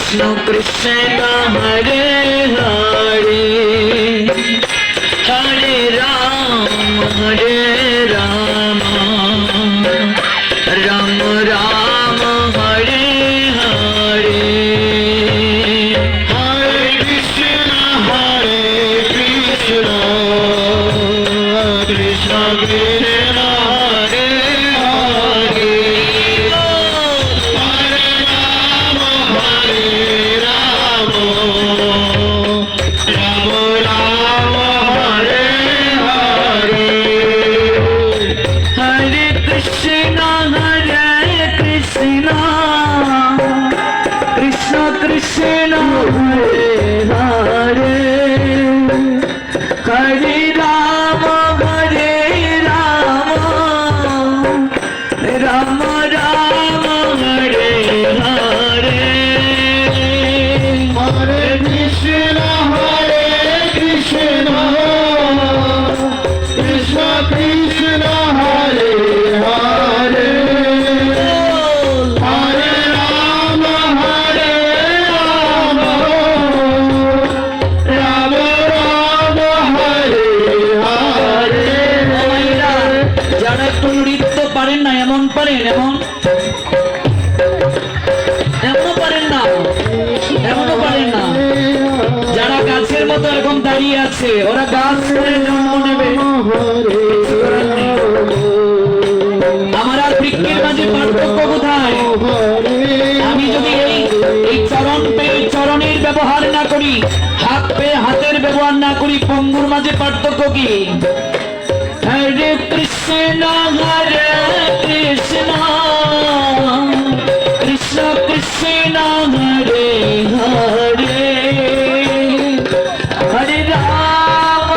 कृष्ण कृष्ण हरे हरे हरे राम राम राम हरे हरे हरे कृष्ण कृष्ण कृष्ण हरे हरे कृष्ण हरे हरे हरे राम राम राम हरे हरे हरे कृष्ण कृष्ण कृष्ण हरे हरे हरे राम राम राम हरे हरे যারা একটু নৃত্য পারেন না এমন পারেন এমনও পারেন না এমনও পারেন না যারা গাছের মতো এরকম দাঁড়িয়ে আছে ওরা গাছ করে জন্ম নেবে আমার আর বৃক্ষের মাঝে পার্থক্য কোথায় আমি যদি এই চরণ পেয়ে চরণের ব্যবহার না করি হাত পেয়ে হাতের ব্যবহার না করি পঙ্গুর মাঝে পার্থক্য কি হরে কৃষ্ণ কৃষ্ণ কৃষ্ণ হরে হরে হরে রাম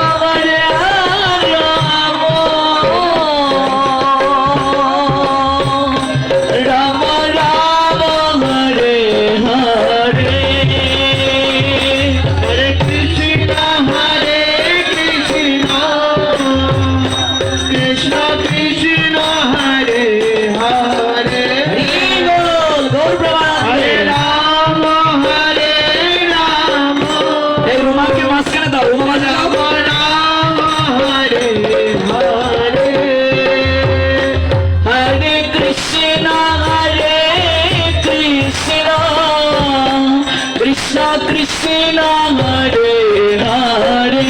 রাম রাम हरे हरे हरे कृष्ण कृष्ण कृष्ण हरे हरे गौर प्रमाण हरे राम এই রুমাকে মাঝখানে দাও রুমা মাঝে राम राम हरे हरे हरे कृष्ण कृष्ण कृष्ण हरे हरे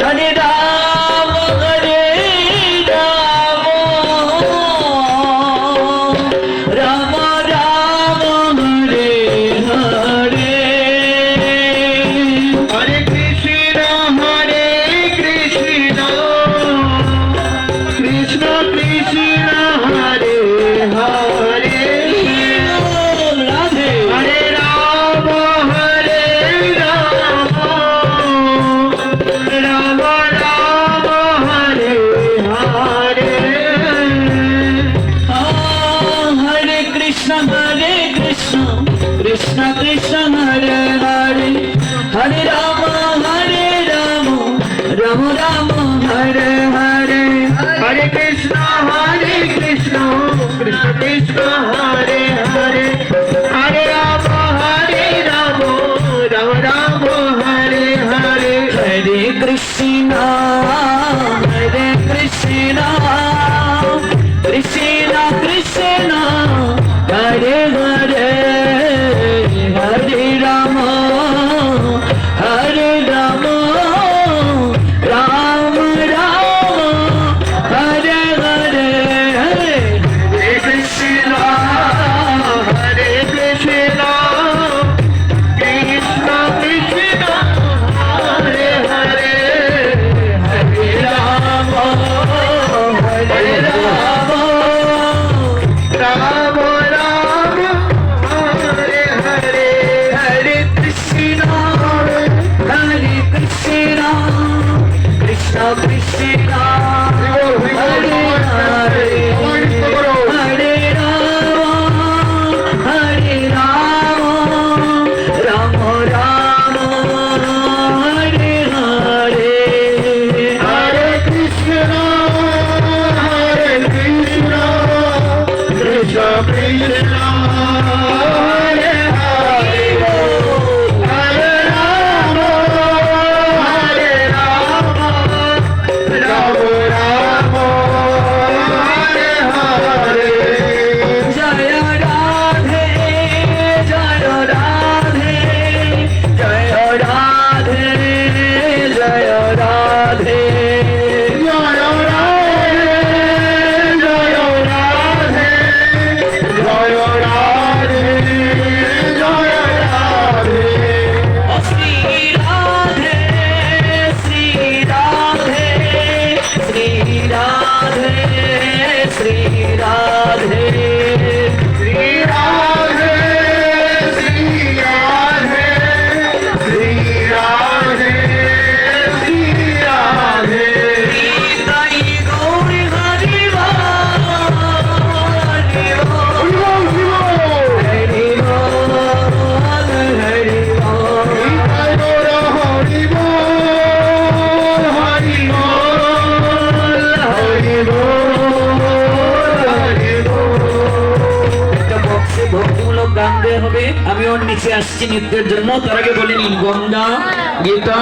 हरे राम राम राम हरे हरे हरे कृष्ण कृष्ण कृष्ण हरे हरे राधे हरे राम राम राम हरे हरे हरे कृष्ण कृष्ण कृष्ण हरे हरे हरे राम राम राम हरे हरे हरे कृष्ण कृष्ण कृष्ण हरे हरे हरे राम राम राम हरे हरे हरे कृष्ण कृष्ण कृष्ण हरे हरे हरे राम राम राम हरे हरे हरे कृष्ण कृष्ण कृष्ण कृष्ण हरे हरे হবে হবে। আমি ওর নিচে আসছি নৃত্যের জন্য, তার আগে বলে নিন গঙ্গা গীতা